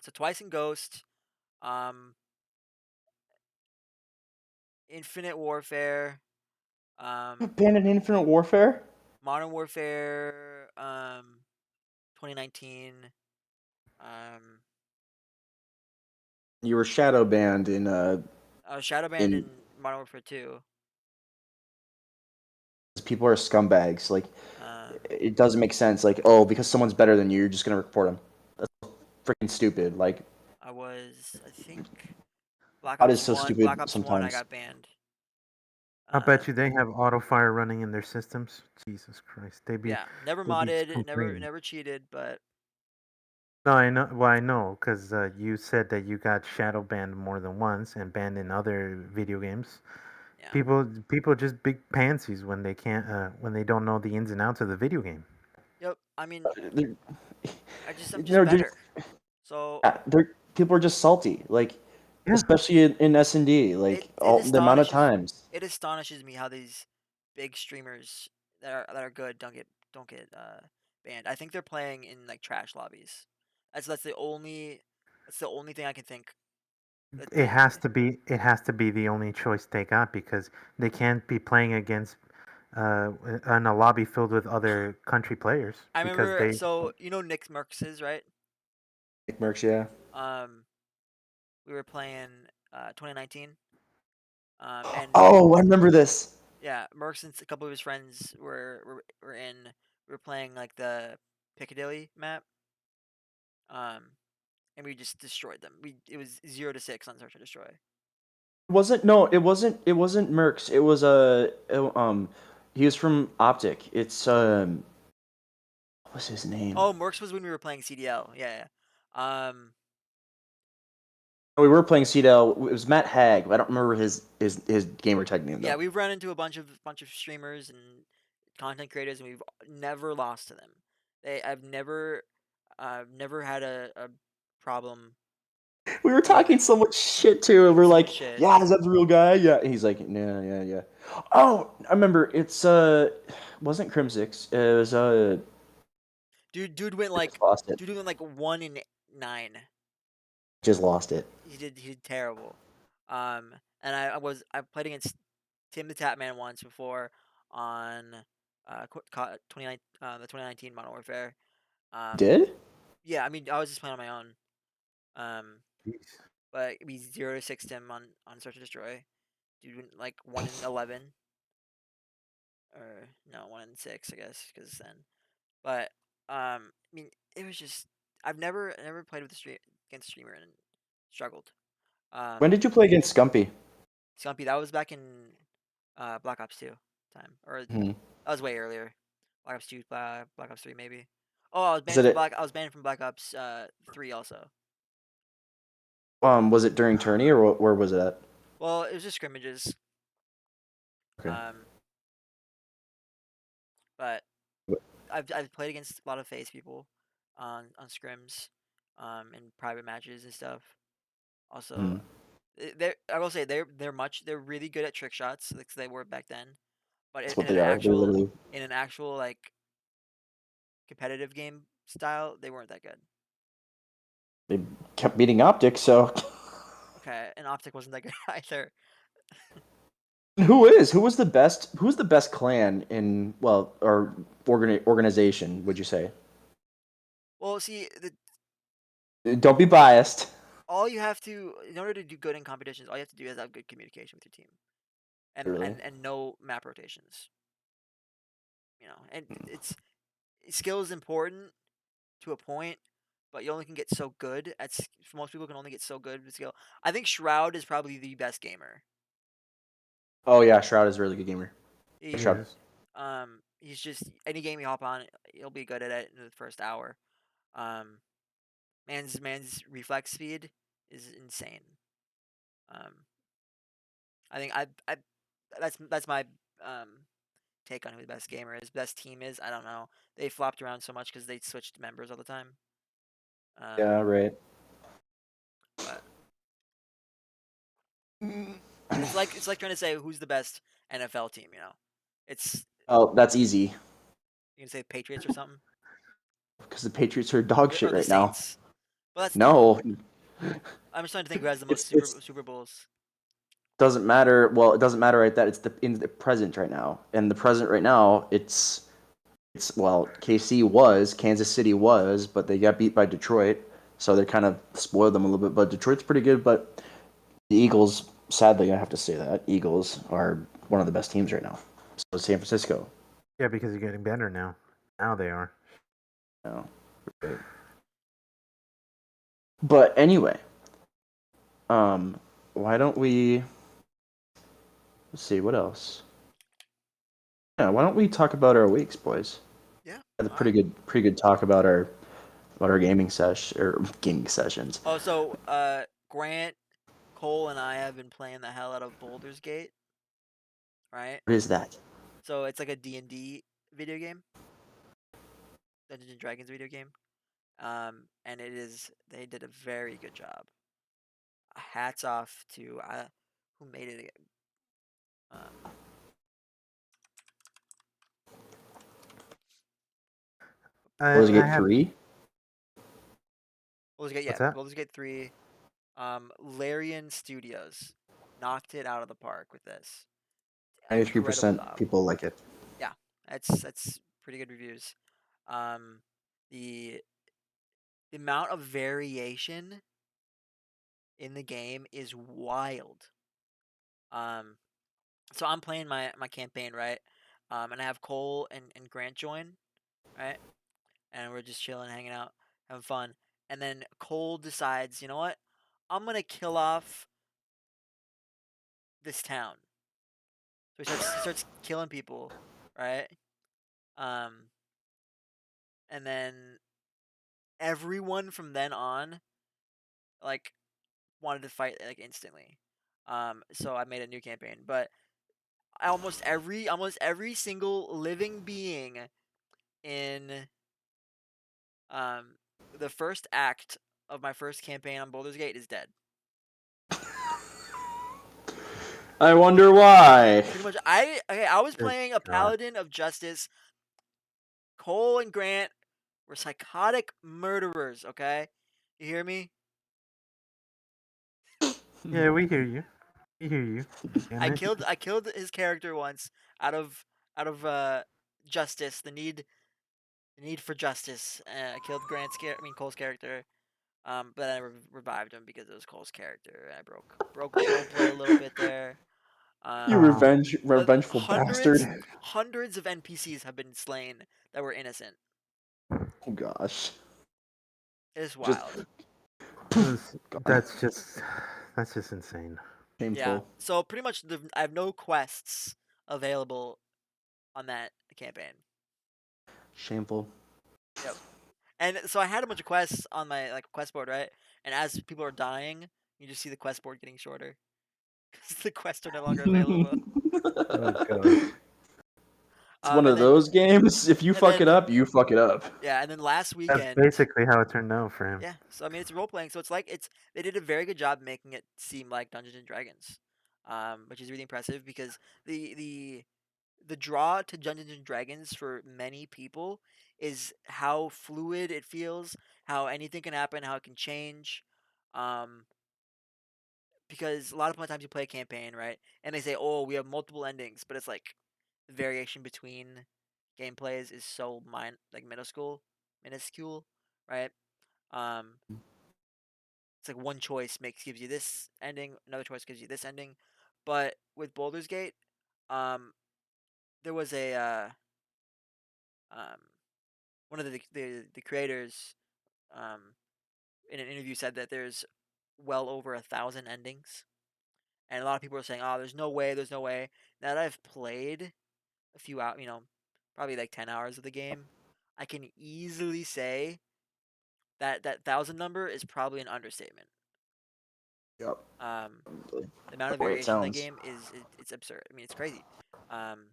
So twice in Ghost, um, Infinite Warfare, You um, got banned in Infinite Warfare? Modern Warfare, 2019, um, You were shadow banned I was shadow banned in in Modern Warfare 2. people are scumbags. Like Um, it doesn't make sense. Like, oh, because someone's better than you, you're just gonna report them. That's freaking stupid. Like, I think God is so Black stupid Ops 1, I sometimes. got banned. I bet Um, you they have auto fire running in their systems. Jesus Christ, yeah, never they'd be modded, complaining. never cheated, but No, I know. Well, I know because you said that you got shadow banned more than once and banned in other video games. yeah. People just big pansies when they don't know the ins and outs of the video game. Yep. I mean, They're, I'm just they're just better. So yeah, they're people are just salty. Like, Yeah, especially in S&D. Like it all the amount of times. astonishes me how these big streamers that are good don't get banned. I think they're playing in like trash lobbies. That's the only thing I can think that they it has to be the only choice they got because they can't be playing against in a lobby filled with other country players I because remember. they So you know Nick Merckx is right. Like Mercs, yeah. Um, we were playing 2019. And Oh, I remember this. yeah, Merckx and a couple of his friends were in. We were playing like the Piccadilly map. Um, and we just destroyed them. It was 0 to 6 on search and destroy. Wasn't no, it wasn't Mercs. It was he was from Optic. It's what was his name? Oh, Merckx was when we were playing CDL. Yeah, yeah. We were playing CDL. It was Matt Hag. I don't remember his gamer tag name Yeah, though. we've run into a bunch of streamers and content creators, and we've never lost to them. I've never had a problem. We were Being talking so much shit too, and we're so much like, shit. "Yeah, is that the real guy?" Yeah, and he's like, "Yeah, yeah, yeah." Oh, I remember. It's wasn't Crimsix. It was Dude went just lost it. 1-9. Just lost it. He did terrible. And I played against Tim the Tatman once before on 29 the 2019 Modern Warfare. Um, Did? yeah, I mean I was just playing on my own. Um, Jeez. but we 0-6 him on Search and Destroy. Dude went like 1-11, or no, 1-6 I guess, because then. But I mean it was just I never played with against a streamer and struggled. When Um, did you play against Scumpy? Scumpy, that was back in Black Ops 2 time, or Hmm. that was way earlier. Black Ops 2, Black Ops 3 maybe. Oh, I was Was banned it from it? Black. I was banned from Black Ops 3 also. Was it during tourney or where was it at? Well, it was just scrimmages. Okay. Um, but I've played against a lot of FaZe people on scrims, in private matches and stuff. Also, Hmm. I will say they're really good at trick shots, like they were back then. But That's what they are. They're literally. in an actual like competitive game style, they weren't that good. They kept beating Optic, so Okay, and Optic wasn't that good either. who is? Who was the best? Who's the best clan in or organization? Would you say? Well, see, Don't be biased. all you have to, in order to do good in competitions, all you have to do is have good communication with your team, and Really? and and no map rotations. And skill is important to a point, but you only can get so good most people can only get so good with skill. I think Shroud is probably the best gamer. Oh yeah, Shroud is a really good gamer. He He Shroud. is. he's just any game you hop on, he'll be good at it in the first hour. Um, man's reflex speed is insane. Um, I think I that's my um take on who the best gamer is. Best team is, I don't know. They flopped around so much because they switched members all the time. Yeah, right. But it's like trying to say who's the best NFL team. It's Oh, that's easy you can say Patriots or something, because the Patriots are dog or shit the right now. Saints. But that's dumb. No, I'm just trying to think who has the most it's Super Bowls. doesn't matter. Well, it doesn't matter right that it's in the present right now. And the present right now, it's KC was Kansas City was, but they got beat by Detroit, so they kind of spoiled them a little bit. But Detroit's pretty good. But the Eagles, sadly, I have to say that Eagles are one of the best teams right now. So is San Francisco. Yeah, because they're getting better now. Now they are. No. But anyway, why don't we? Let's see what else. Yeah, why don't we talk about our weeks, boys? Yeah. Had a All right. pretty good talk about our gaming gaming sessions. Oh, so Grant, Cole, and I have been playing the hell out of Baldur's Gate, right? What is that? So it's like a D&D video game, Dungeons and Dragons video game. And they did a very good job. Hats off to who made it. Um, Baldur's I Gate have. 3? Baldur's Gate, yeah, What's that? Baldur's Gate 3. Larian Studios knocked it out of the park with this. Incredible 93% job. people like it. Yeah, that's pretty good reviews. Um, the the amount of variation in the game is wild. Um, so I'm playing my campaign, right? And I have Cole and Grant join, right? And we're just chilling, hanging out, having fun. And then Cole decides, you know what? I'm gonna kill off this town. So he starts killing people, right? Um, and then everyone from then on, like wanted to fight like instantly. So I made a new campaign, but almost every single living being in um the first act of my first campaign on Baldur's Gate is dead. I wonder why. Pretty much, I was Good playing a God. paladin of justice. Cole and Grant were psychotic murderers. Okay, you hear me? Yeah, we hear you. We hear you. Damn I it. killed I killed his character once out of justice, the need for justice. I killed Cole's character. But then I revived him because it was Cole's character, and I broke the role play a little bit there. You Um, Oh, but revengeful bastard. hundreds of NPCs have been slain that were innocent. Oh gosh. It's Just wild. God. that's just insane. Yeah. Shameful. So pretty much, I have no quests available on that campaign. Shameful. Yep. And so I had a bunch of quests on my like quest board, right? And as people are dying, you just see the quest board getting shorter because the quests are no longer available. Oh God. It's one And of then those games. If you and fuck it then up, you fuck it up. yeah, and then last That's weekend, basically how it turned out for him. yeah. So I mean, it's role playing, so it's like they did a very good job making it seem like Dungeons and Dragons, which is really impressive because the draw to Dungeons and Dragons for many people is how fluid it feels, how anything can happen, how it can change. Um, because a lot of times you play a campaign, right? And they say, "Oh, we have multiple endings," but it's like the variation between gameplays is so like minuscule, right? Um, it's like one choice gives you this ending, another choice gives you this ending. But with Baldur's Gate, um, there was a um, one of the creators in an interview said that there's well over 1,000 endings, and a lot of people are saying, "Oh, there's no way." Now that I've played a few out, probably like 10 hours of the game, I can easily say that that thousand number is probably an understatement. Yep. Um, Probably. the amount of The way it variation in the sounds. game it's absurd. I mean, it's crazy. Um,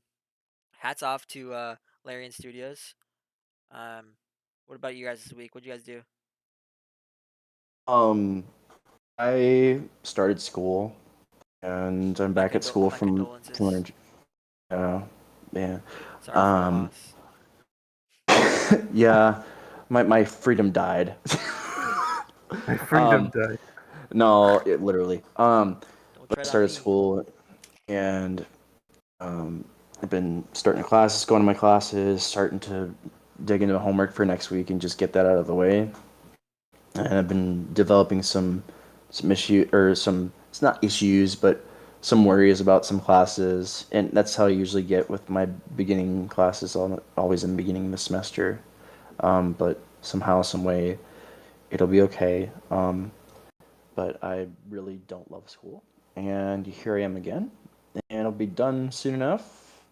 hats off to Larian Studios. Um, what about you guys this week? What'd you guys do? Um, I started school, and I'm back at school My from condolences. yeah. Sorry for your Um, loss. yeah. My freedom died. My freedom um, died. no, it literally. Don't But I tread on started me. school, and um, I've been starting to classes, going to my classes, starting to dig into the homework for next week and just get that out of the way. And I've been developing some issue or some it's not issues, but some worries about some classes, and that's how I usually get with my beginning classes, always in the beginning of the semester. But somehow, some way, it'll be okay. But I really don't love school, and here I am again, and it'll be done soon enough.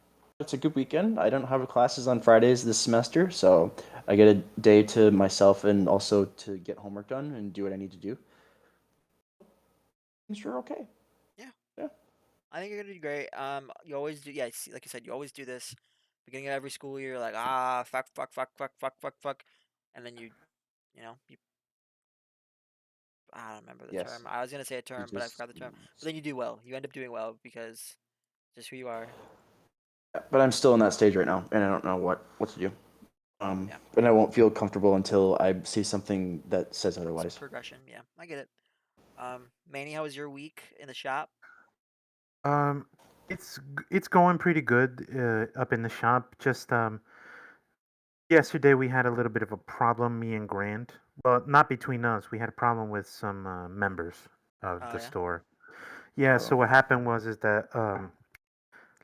It's a good weekend. I don't have classes on Fridays this semester, so I get a day to myself and also to get homework done and do what I need to do. Things are okay. Yeah, Yeah. I think you're gonna do great. You always do. Yeah, like you said, you always do this. Beginning of every school year, like fuck, fuck, fuck, fuck, fuck, fuck, fuck, and then you. I don't remember the Yes. term. I was gonna say a You term, but I just. forgot the term. But then you do well. You end up doing well because just who you are. But I'm still in that stage right now, and I don't know what to do. Yeah, And I won't feel comfortable until I see something that says it's otherwise. progression. Yeah, I get it. Manny, how was your week in the shop? Um, it's going pretty good up in the shop. Just yesterday we had a little bit of a problem, me and Grant. Well, not between us. We had a problem with some members of Oh the yeah. store. Yeah. So Oh. what happened was is that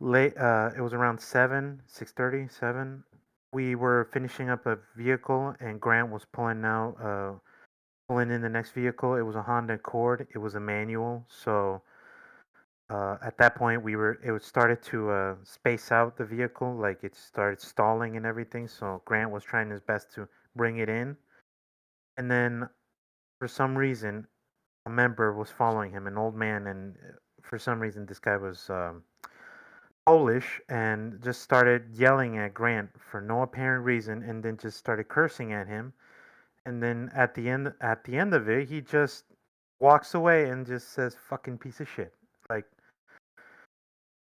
late. It was around 6:30, 7. We were finishing up a vehicle, and Grant was pulling in the next vehicle. It was a Honda Accord. It was a manual. So at that point, it started to space out the vehicle, like it started stalling and everything. So Grant was trying his best to bring it in, and then for some reason, a member was following him, an old man, and for some reason this guy was Polish and just started yelling at Grant for no apparent reason, and then just started cursing at him. And then at the end of it, he just walks away and just says "fucking piece of shit." Like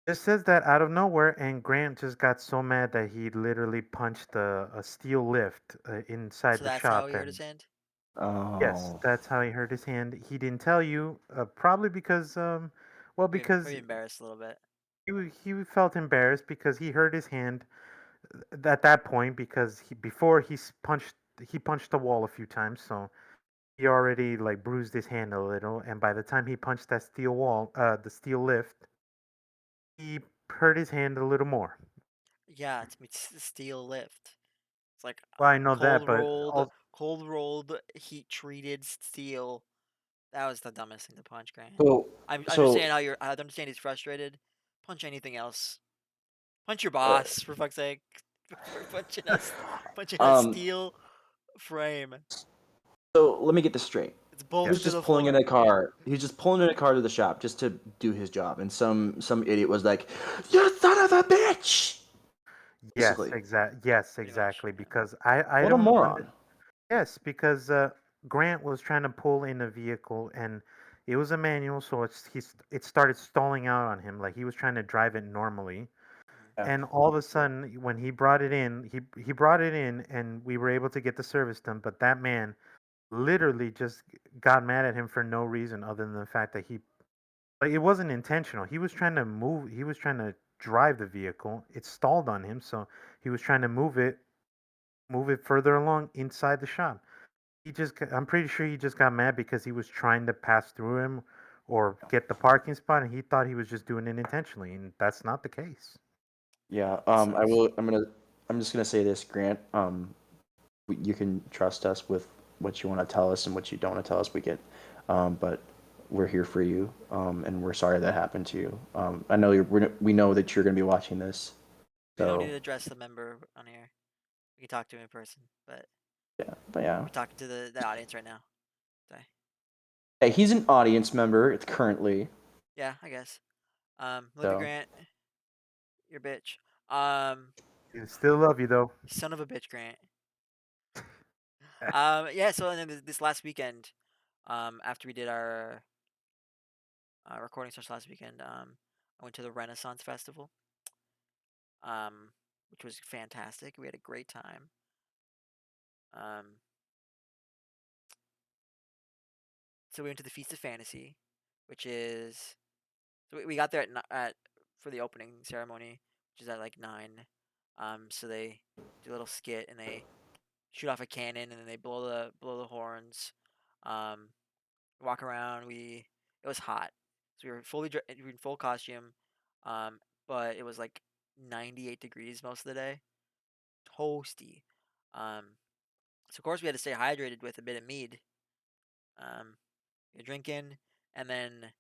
just says that out of nowhere, and Grant just got so mad that he literally punched a steel lift inside So the that's how shop. he hurt his And hand. yes, Oh, that's how he hurt his hand. He didn't tell you, probably because, well, Probably because embarrassed a little bit. he felt embarrassed because he hurt his hand at that point because before he punched the wall a few times, so he already like bruised his hand a little, and by the time he punched that steel wall, the steel lift, he hurt his hand a little more. Yeah, it's a steel lift. It's like Well, I know that, cold but rolled, also, cold rolled, heat treated steel. That was the dumbest thing to punch, Grant. so I so understand how you're. I understand he's frustrated. Punch anything else. Punch your uh, boss for fuck's sake. For punching a um steel frame. so let me get this straight. It's He was bolted to yes, the just pulling in floor. a car. He was just pulling in a car to the shop just to do his job, and some idiot was like, "You son of a bitch!" Basically, yes, Pretty much. exactly. Yeah. Because I what a don't moron. yes, because Grant was trying to pull in a vehicle, and it was a manual, so it started stalling out on him, like he was trying to drive it normally. Mhm. Yeah, And all of a sudden, when he brought it in, he brought it in, and we were able to get the service done. But that man literally just got mad at him for no reason other than the fact that like it wasn't intentional. He was trying to move. He was trying to drive the vehicle. It stalled on him, so he was trying to move it further along inside the shop. I'm pretty sure he just got mad because he was trying to pass through him or get the parking spot, and he thought he was just doing it intentionally, and that's not the case. yeah. That I sucks. will. I'm just gonna say this, Grant. You can trust us with what you want to tell us and what you don't want to tell us. But we're here for you, and we're sorry that happened to you. I know we know that you're gonna be watching this, We don't need so to address the member on here. We can talk to him in person, but yeah. But yeah, we're talking to the audience right now. Okay. hey, he's an audience member. It's currently Yeah, I guess. Love you, so. Grant. You're a bitch. Um, I still love you though. son of a bitch, Grant. Yeah. So and then this last weekend, after we did our recording session last weekend, I went to the Renaissance Festival, um, which was fantastic. We had a great time. Um, so we went to the Feast of Fantasy, which is so we got there at for the opening ceremony, which is at like 9. So they do a little skit and they shoot off a cannon and then they blow the horns. Um, walk around. It was hot, so we were in full costume. Um, but it was like 98 degrees most of the day. Toasty. Um, so of course we had to stay hydrated with a bit of mead. You're drinking and then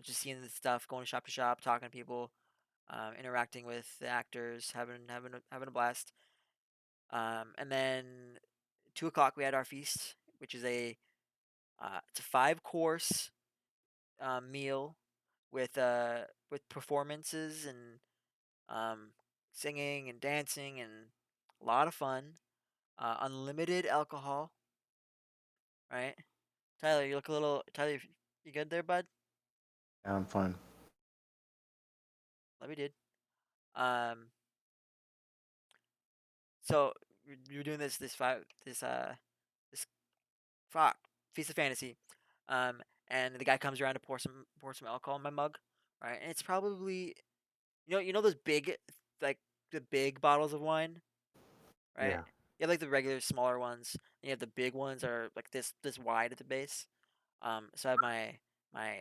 just seeing the stuff, going shop to shop, talking to people, interacting with the actors, having a blast. And then 2 o'clock we had our feast, which is it's a 5 course meal with performances and um, singing and dancing and a lot of fun. Unlimited alcohol, right? Tyler, you look a little. Tyler, you good there, bud? Yeah, I'm fine. Let me did. Um, so you're doing this fuck Feast of Fantasy, um, and the guy comes around to pour some alcohol in my mug, right? And it's probably you know those big like the big bottles of wine, right? Yeah. You have like the regular smaller ones, and you have the big ones that are like this wide at the base. So I have my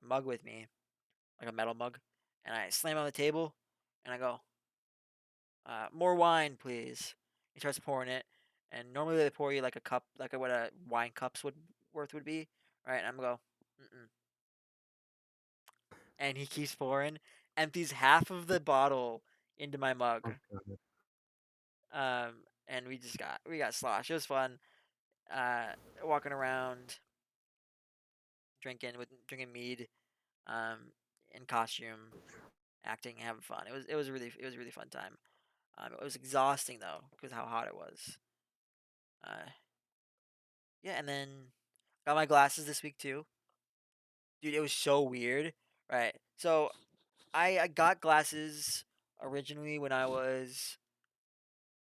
mug with me, like a metal mug, and I slam it on the table, and I go, "More wine, please." He starts pouring it, and normally they pour you like a cup, like what a wine cups would be, right? And I'm gonna go, mm-mm. And he keeps pouring, empties half of the bottle into my mug, Okay. and we got sloshed. It was fun, walking around. drinking mead, um, in costume, acting, having fun. It was a really fun time. It was exhausting though because how hot it was. Uh, yeah, and then got my glasses this week too, dude. It was so weird, right? So I got glasses originally when I was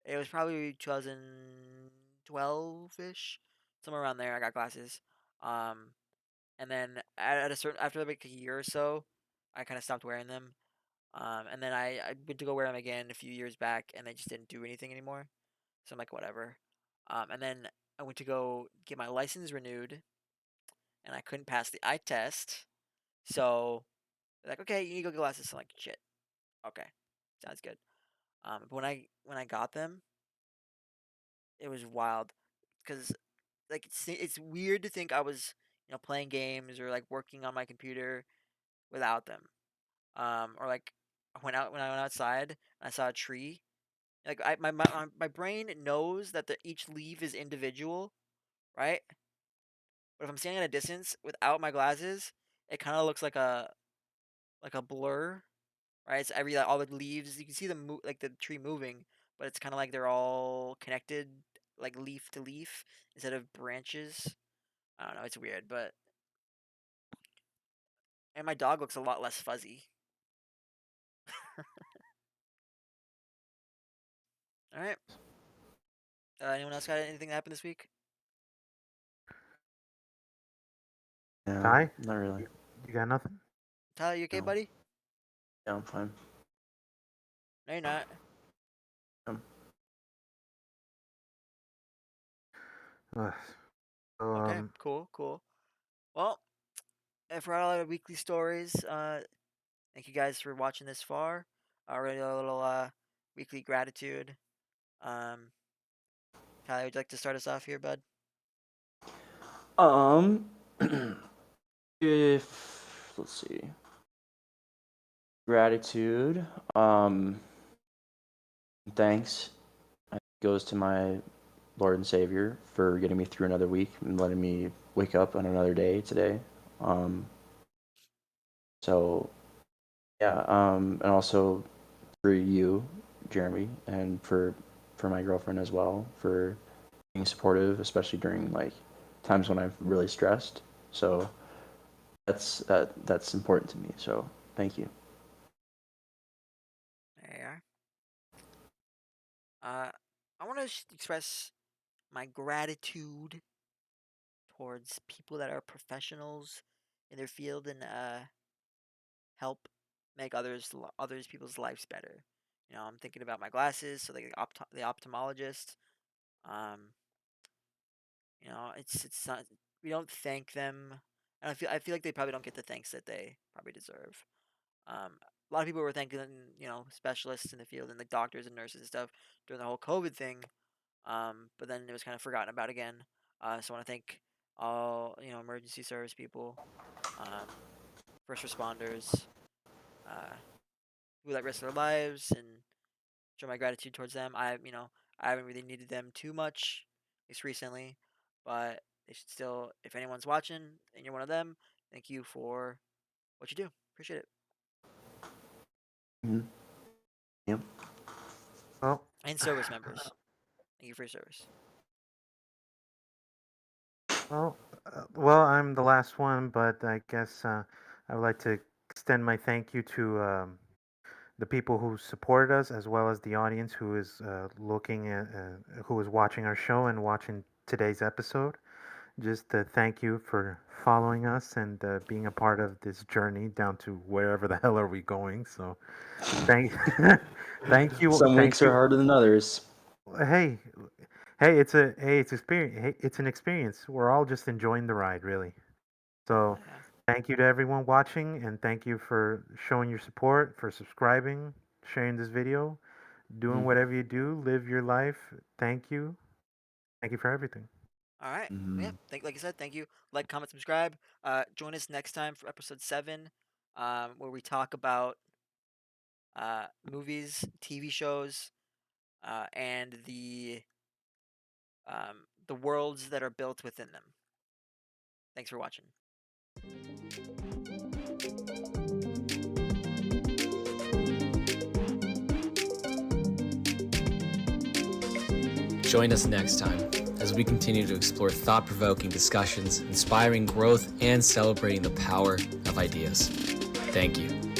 it was probably 2012 ish, somewhere around there. I got glasses, um, and then at a certain after like a year or so, I kind of stopped wearing them. And then I went to go wear them again a few years back, and they just didn't do anything anymore. So I'm like, whatever. And then I went to go get my license renewed, and I couldn't pass the eye test. So they're like, okay, you need to go get glasses. So I'm like, shit, okay, sounds good. But when I got them, it was wild, because like it's weird to think I was playing games or like working on my computer without them. Or like when I went outside and I saw a tree. Like my brain knows that each leaf is individual, right? But if I'm standing at a distance without my glasses, it kind of looks like a blur, right? It's every like, all the leaves you can see like the tree moving, but it's kind of like they're all connected, like leaf to leaf instead of branches. I don't know, it's weird, but and my dog looks a lot less fuzzy. All right. Anyone else got anything that happened this week? Yeah, Ty, not really. you got nothing? Tyler, you okay, No. buddy? Yeah, I'm fine. No, you're not. Um, Ugh. So, Okay, cool, cool. Well, for all our weekly stories, thank you guys for watching this far. Already a little weekly gratitude. Um, Tyler, would you like to start us off here, bud? um, if let's see, gratitude. Thanks goes to my Lord and Savior for getting me through another week and letting me wake up on another day today. Um, so yeah, and also for you, Jeremy, and for my girlfriend as well for being supportive, especially during like times when I'm really stressed. So that's important to me. So thank you. There you are. I want to express my gratitude towards people that are professionals in their field and help make others people's lives better. I'm thinking about my glasses, so like the ophthalmologist. Um, it's not we don't thank them, and I feel like they probably don't get the thanks that they probably deserve. A lot of people were thanking specialists in the field and like doctors and nurses and stuff during the whole COVID thing. But then it was kind of forgotten about again. So I want to thank all emergency service people, um, first responders, uh, who risk their lives, and show my gratitude towards them. I haven't really needed them too much, at least recently, but they should still. If anyone's watching and you're one of them, thank you for what you do. Appreciate it. Mm-hmm. Yep. well, And service members, thank you for your service. I'm the last one, but I guess I would like to extend my thank you to the people who supported us, as well as the audience who is who is watching our show and watching today's episode. Just to thank you for following us and being a part of this journey down to wherever the hell are we going. So, thank, Some thank weeks are you. harder than others. Hey, it's experience. Hey, it's an experience. We're all just enjoying the ride, really. So, Yeah. thank you to everyone watching, and thank you for showing your support, for subscribing, sharing this video, doing Mm-hmm. whatever you do, live your life. Thank you. Thank you for everything. All right. Mm-hmm. Yeah. Like I said, thank you. Like, comment, subscribe. Join us next time for episode 7, where we talk about movies, TV shows, and the worlds that are built within them. Thanks for watching. Join us next time as we continue to explore thought-provoking discussions, inspiring growth, and celebrating the power of ideas. Thank you.